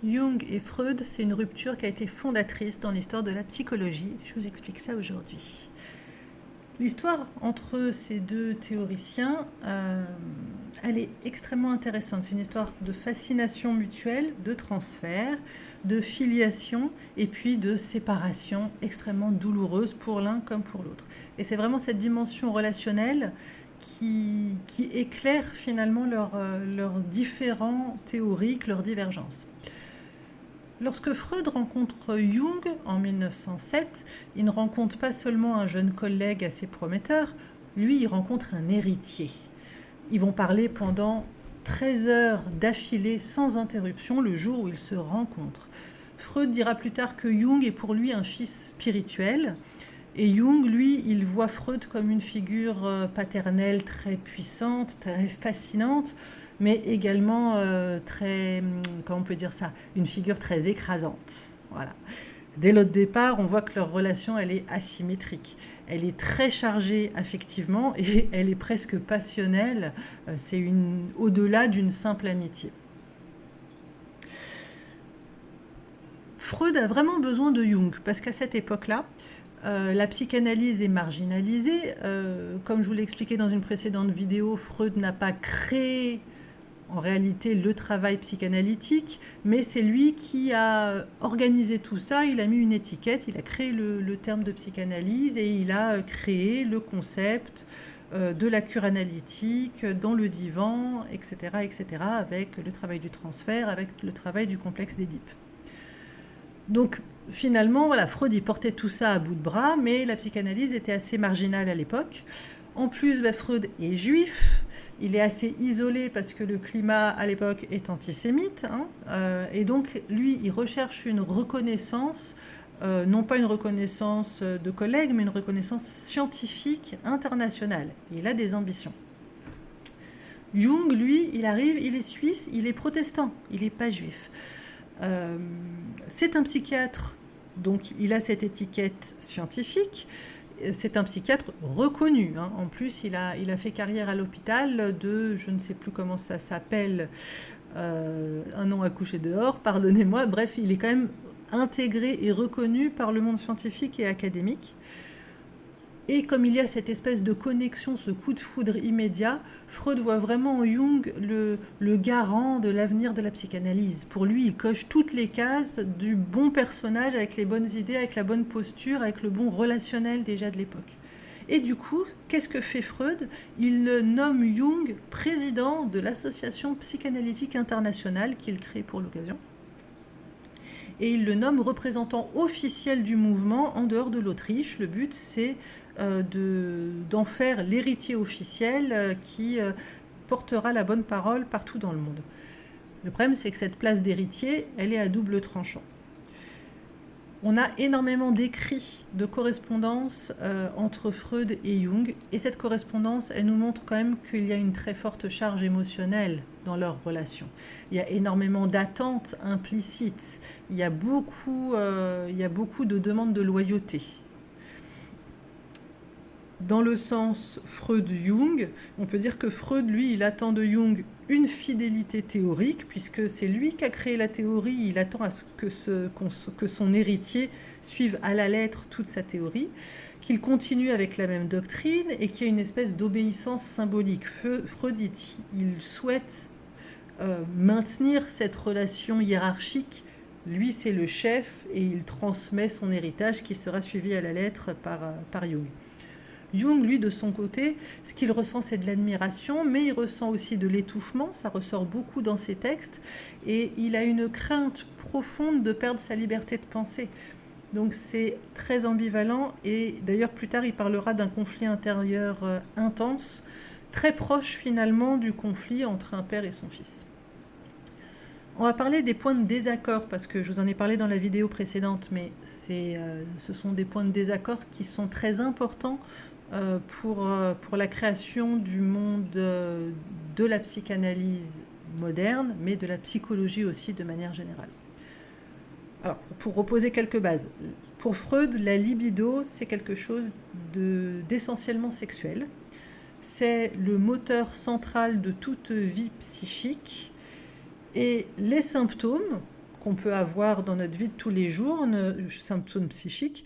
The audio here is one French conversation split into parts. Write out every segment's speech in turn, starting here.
Jung et Freud, c'est une rupture qui a été fondatrice dans l'histoire de la psychologie. Je vous explique ça aujourd'hui. L'histoire entre ces deux théoriciens, elle est extrêmement intéressante. C'est une histoire de fascination mutuelle, de transfert, de filiation et puis de séparation extrêmement douloureuse pour l'un comme pour l'autre. Et c'est vraiment cette dimension relationnelle qui éclaire finalement leurs différents théoriques, leurs divergences. Lorsque Freud rencontre Jung en 1907, il ne rencontre pas seulement un jeune collègue assez prometteur, lui il rencontre un héritier. Ils vont parler pendant 13 heures d'affilée sans interruption le jour où ils se rencontrent. Freud dira plus tard que Jung est pour lui un fils spirituel. Et Jung, lui, il voit Freud comme une figure paternelle très puissante, très fascinante, mais également très, comment on peut dire ça, une figure très écrasante. Voilà. Dès le départ, on voit que leur relation, elle est asymétrique. Elle est très chargée affectivement et elle est presque passionnelle. C'est au-delà d'une simple amitié. Freud a vraiment besoin de Jung, parce qu'à cette époque-là, la psychanalyse est marginalisée. Comme je vous l'ai expliqué dans une précédente vidéo, Freud n'a pas créé en réalité le travail psychanalytique, mais c'est lui qui a organisé tout ça. Il a mis une étiquette, il a créé le terme de psychanalyse et il a créé le concept de la cure analytique dans le divan, etc., etc., avec le travail du transfert, avec le travail du complexe d'Édipe. Donc finalement, voilà, Freud il portait tout ça à bout de bras, mais la psychanalyse était assez marginale à l'époque. En plus, Freud est juif, il est assez isolé parce que le climat à l'époque est antisémite, et donc lui, il recherche une reconnaissance, non pas une reconnaissance de collègues, mais une reconnaissance scientifique internationale. Il a des ambitions. Jung, lui, il arrive, il est suisse, il est protestant, il n'est pas juif. C'est un psychiatre, donc il a cette étiquette scientifique. C'est un psychiatre reconnu. En plus, il a fait carrière à l'hôpital de, je ne sais plus comment ça s'appelle, un nom à coucher dehors, pardonnez-moi. Bref, il est quand même intégré et reconnu par le monde scientifique et académique. Et comme il y a cette espèce de connexion, ce coup de foudre immédiat, Freud voit vraiment en Jung le garant de l'avenir de la psychanalyse. Pour lui, il coche toutes les cases du bon personnage avec les bonnes idées, avec la bonne posture, avec le bon relationnel déjà de l'époque. Et du coup, qu'est-ce que fait Freud? Il nomme Jung président de l'association psychanalytique internationale qu'il crée pour l'occasion. Et il le nomme représentant officiel du mouvement en dehors de l'Autriche. Le but, c'est d'en faire l'héritier officiel qui portera la bonne parole partout dans le monde. Le problème, c'est que cette place d'héritier, elle est à double tranchant. On a énormément d'écrits, de correspondances entre Freud et Jung, et cette correspondance, elle nous montre quand même qu'il y a une très forte charge émotionnelle dans leur relation. Il y a énormément d'attentes implicites, il y a beaucoup de demandes de loyauté. Dans le sens Freud-Jung, on peut dire que Freud, lui, il attend de Jung une fidélité théorique, puisque c'est lui qui a créé la théorie, il attend à ce que son héritier suive à la lettre toute sa théorie, qu'il continue avec la même doctrine et qu'il y ait une espèce d'obéissance symbolique. Freud, il souhaite maintenir cette relation hiérarchique. Lui, c'est le chef et il transmet son héritage qui sera suivi à la lettre par Jung. Jung, lui, de son côté, ce qu'il ressent, c'est de l'admiration, mais il ressent aussi de l'étouffement, ça ressort beaucoup dans ses textes, et il a une crainte profonde de perdre sa liberté de penser. Donc c'est très ambivalent, et d'ailleurs plus tard, il parlera d'un conflit intérieur intense, très proche finalement du conflit entre un père et son fils. On va parler des points de désaccord, parce que je vous en ai parlé dans la vidéo précédente, mais ce sont des points de désaccord qui sont très importants pour la création du monde de la psychanalyse moderne, mais de la psychologie aussi de manière générale. Alors, pour reposer quelques bases, pour Freud, la libido, c'est quelque chose d'essentiellement sexuel. C'est le moteur central de toute vie psychique. Et les symptômes qu'on peut avoir dans notre vie de tous les jours, symptômes psychiques,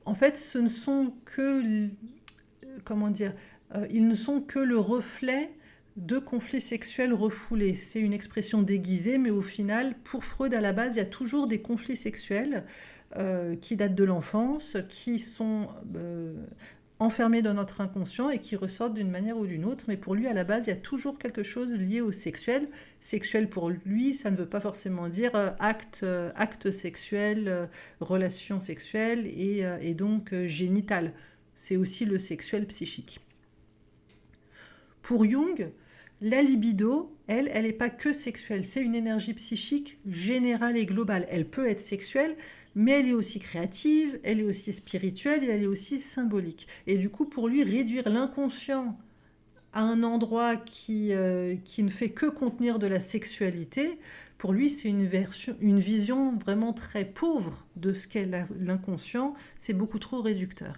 en fait, ce ne sont que, comment dire, ils ne sont que le reflet de conflits sexuels refoulés. C'est une expression déguisée, mais au final, pour Freud, à la base, il y a toujours des conflits sexuels qui datent de l'enfance, qui sont enfermés dans notre inconscient et qui ressortent d'une manière ou d'une autre. Mais pour lui, à la base, il y a toujours quelque chose lié au sexuel. Sexuel, pour lui, ça ne veut pas forcément dire acte sexuel, relation sexuelle et donc génitale. C'est aussi le sexuel psychique. Pour Jung, la libido, elle n'est pas que sexuelle, c'est une énergie psychique générale et globale. Elle peut être sexuelle, mais elle est aussi créative, elle est aussi spirituelle et elle est aussi symbolique. Et du coup, pour lui, réduire l'inconscient à un endroit qui ne fait que contenir de la sexualité, pour lui, c'est une vision vraiment très pauvre de ce qu'est l'inconscient, c'est beaucoup trop réducteur.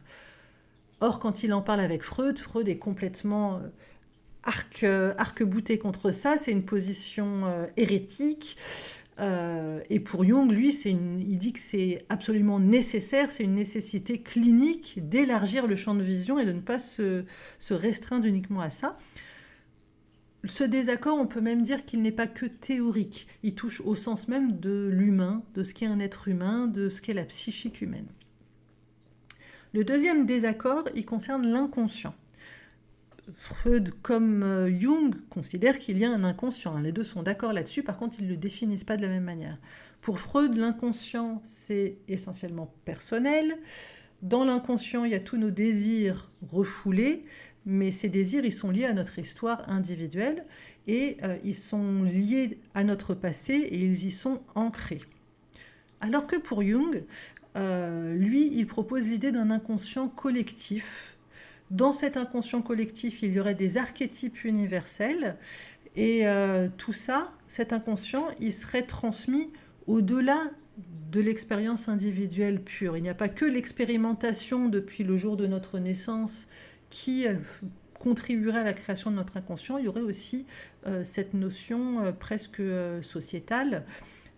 Or, quand il en parle avec Freud, Freud est complètement arc-bouté contre ça, c'est une position hérétique. Et pour Jung, lui, il dit que c'est absolument nécessaire, c'est une nécessité clinique d'élargir le champ de vision et de ne pas se restreindre uniquement à ça. Ce désaccord, on peut même dire qu'il n'est pas que théorique. Il touche au sens même de l'humain, de ce qu'est un être humain, de ce qu'est la psychique humaine. Le deuxième désaccord, il concerne l'inconscient. Freud comme Jung considèrent qu'il y a un inconscient. Les deux sont d'accord là-dessus, par contre ils ne le définissent pas de la même manière. Pour Freud, l'inconscient, c'est essentiellement personnel. Dans l'inconscient, il y a tous nos désirs refoulés, mais ces désirs, ils sont liés à notre histoire individuelle et ils sont liés à notre passé et ils y sont ancrés. Alors que pour Jung, lui, il propose l'idée d'un inconscient collectif. Dans cet inconscient collectif, il y aurait des archétypes universels et tout ça, cet inconscient, il serait transmis au-delà de l'expérience individuelle pure. Il n'y a pas que l'expérimentation depuis le jour de notre naissance qui contribuerait à la création de notre inconscient, il y aurait aussi cette notion presque sociétale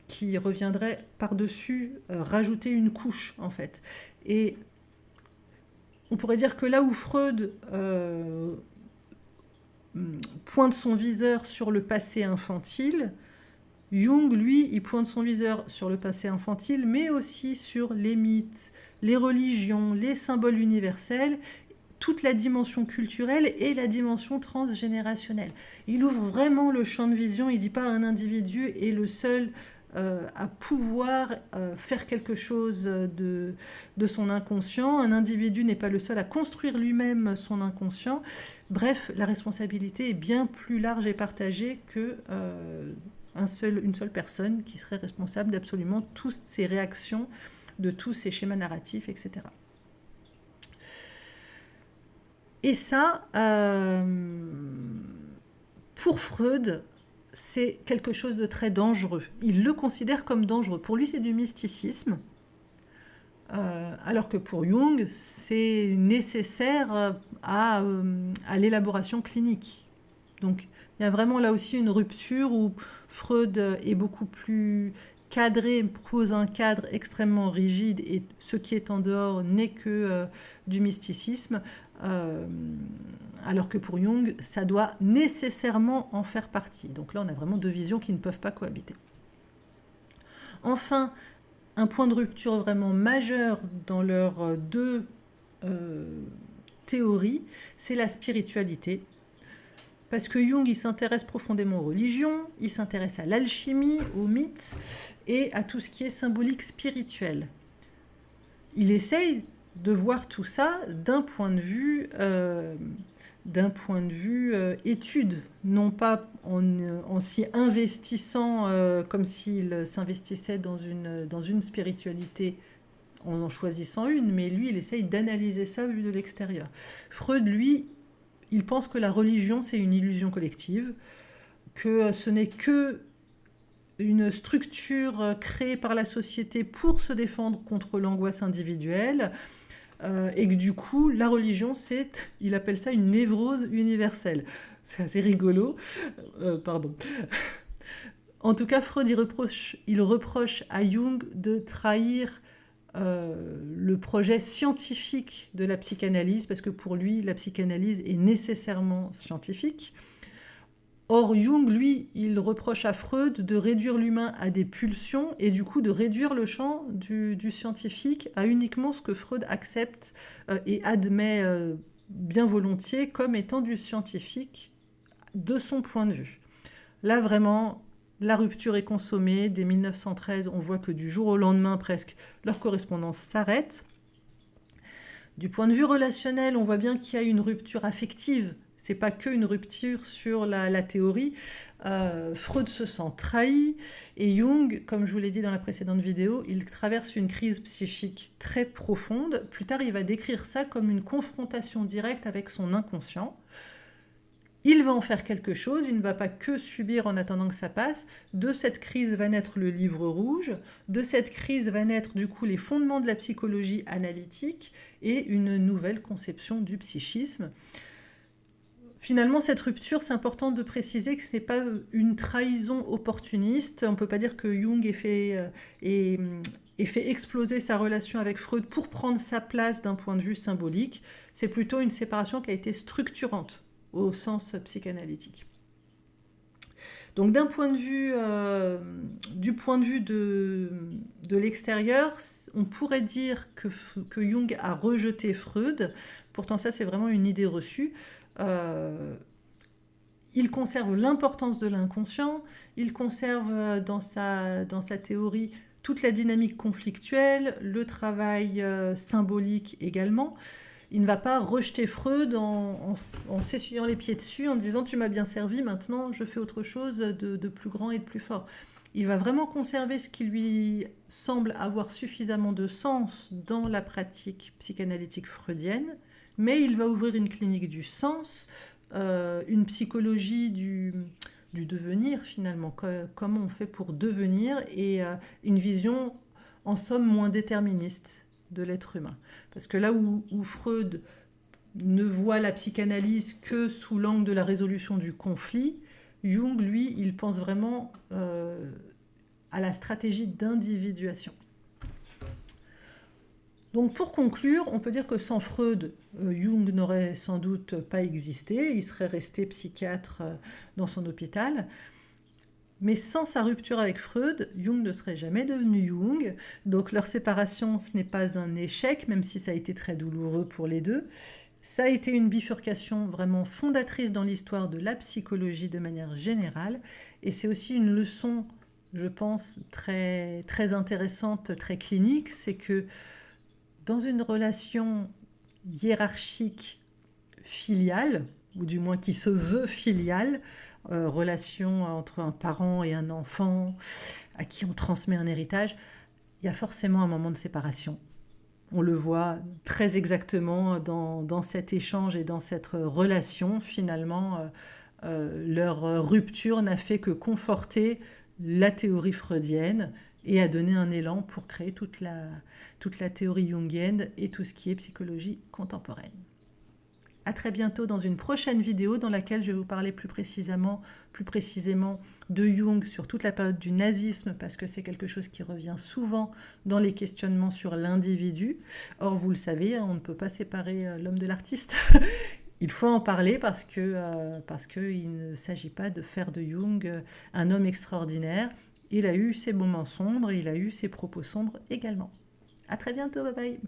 qui reviendrait par-dessus rajouter une couche en fait. Et on pourrait dire que là où Freud pointe son viseur sur le passé infantile, Jung, lui, il pointe son viseur sur le passé infantile, mais aussi sur les mythes, les religions, les symboles universels, toute la dimension culturelle et la dimension transgénérationnelle. Il ouvre vraiment le champ de vision, il ne dit pas un individu est le seul à pouvoir faire quelque chose de son inconscient. Un individu n'est pas le seul à construire lui-même son inconscient. Bref, la responsabilité est bien plus large et partagée que une seule personne qui serait responsable d'absolument toutes ces réactions, de tous ces schémas narratifs, etc. Et ça, pour Freud, c'est quelque chose de très dangereux. Il le considère comme dangereux. Pour lui, c'est du mysticisme, alors que pour Jung, c'est nécessaire à l'élaboration clinique. Donc, il y a vraiment là aussi une rupture où Freud est beaucoup plus cadré, propose un cadre extrêmement rigide et ce qui est en dehors n'est que du mysticisme, alors que pour Jung, ça doit nécessairement en faire partie. Donc là, on a vraiment deux visions qui ne peuvent pas cohabiter. Enfin, un point de rupture vraiment majeur dans leurs deux théories, c'est la spiritualité. Parce que Jung, il s'intéresse profondément aux religions, il s'intéresse à l'alchimie, aux mythes et à tout ce qui est symbolique spirituel. Il essaye de voir tout ça d'un point de vue étude, non pas en s'y investissant comme s'il s'investissait dans une spiritualité en choisissant une, mais lui, il essaye d'analyser ça vu de l'extérieur. Freud, lui, il pense que la religion, c'est une illusion collective, que ce n'est que une structure créée par la société pour se défendre contre l'angoisse individuelle, et que du coup, la religion, il appelle ça une névrose universelle. C'est assez rigolo. Pardon. En tout cas, Freud, il reproche à Jung de trahir le projet scientifique de la psychanalyse, parce que pour lui, la psychanalyse est nécessairement scientifique. Or, Jung, lui, il reproche à Freud de réduire l'humain à des pulsions et du coup de réduire le champ du scientifique à uniquement ce que Freud accepte et admet bien volontiers comme étant du scientifique de son point de vue. Là, vraiment, la rupture est consommée. Dès 1913, on voit que du jour au lendemain, presque, leur correspondance s'arrête. Du point de vue relationnel, on voit bien qu'il y a une rupture affective. C'est pas qu'une rupture sur la théorie. Freud se sent trahi et Jung, comme je vous l'ai dit dans la précédente vidéo, il traverse une crise psychique très profonde. Plus tard, il va décrire ça comme une confrontation directe avec son inconscient. Il va en faire quelque chose, il ne va pas que subir en attendant que ça passe. De cette crise va naître le livre rouge, de cette crise va naître du coup les fondements de la psychologie analytique et une nouvelle conception du psychisme. Finalement, cette rupture, c'est important de préciser que ce n'est pas une trahison opportuniste. On ne peut pas dire que Jung ait fait exploser sa relation avec Freud pour prendre sa place d'un point de vue symbolique. C'est plutôt une séparation qui a été structurante au sens psychanalytique. Donc du point de vue de l'extérieur, on pourrait dire que Jung a rejeté Freud. Pourtant ça c'est vraiment une idée reçue. Il conserve l'importance de l'inconscient, il conserve dans sa théorie toute la dynamique conflictuelle, le travail symbolique également. Il ne va pas rejeter Freud en s'essuyant les pieds dessus, en disant « tu m'as bien servi, maintenant je fais autre chose de plus grand et de plus fort ». Il va vraiment conserver ce qui lui semble avoir suffisamment de sens dans la pratique psychanalytique freudienne, mais il va ouvrir une clinique du sens, une psychologie du devenir finalement, comment on fait pour devenir, et une vision en somme moins déterministe de l'être humain. Parce que là où Freud ne voit la psychanalyse que sous l'angle de la résolution du conflit, Jung, lui, il pense vraiment à la stratégie d'individuation. Donc pour conclure, on peut dire que sans Freud, Jung n'aurait sans doute pas existé, il serait resté psychiatre dans son hôpital. Mais sans sa rupture avec Freud, Jung ne serait jamais devenu Jung. Donc leur séparation, ce n'est pas un échec, même si ça a été très douloureux pour les deux. Ça a été une bifurcation vraiment fondatrice dans l'histoire de la psychologie de manière générale. Et c'est aussi une leçon, je pense, très, très intéressante, très clinique. C'est que dans une relation hiérarchique filiale, ou du moins qui se veut filiale, relation entre un parent et un enfant à qui on transmet un héritage, il y a forcément un moment de séparation. On le voit très exactement dans cet échange et dans cette relation. Finalement, leur rupture n'a fait que conforter la théorie freudienne et a donné un élan pour créer toute la théorie jungienne et tout ce qui est psychologie contemporaine. À très bientôt dans une prochaine vidéo dans laquelle je vais vous parler plus précisément de Jung sur toute la période du nazisme, parce que c'est quelque chose qui revient souvent dans les questionnements sur l'individu. Or, vous le savez, on ne peut pas séparer l'homme de l'artiste. Il faut en parler parce qu'il ne s'agit pas de faire de Jung un homme extraordinaire. Il a eu ses moments sombres, il a eu ses propos sombres également. À très bientôt, bye bye.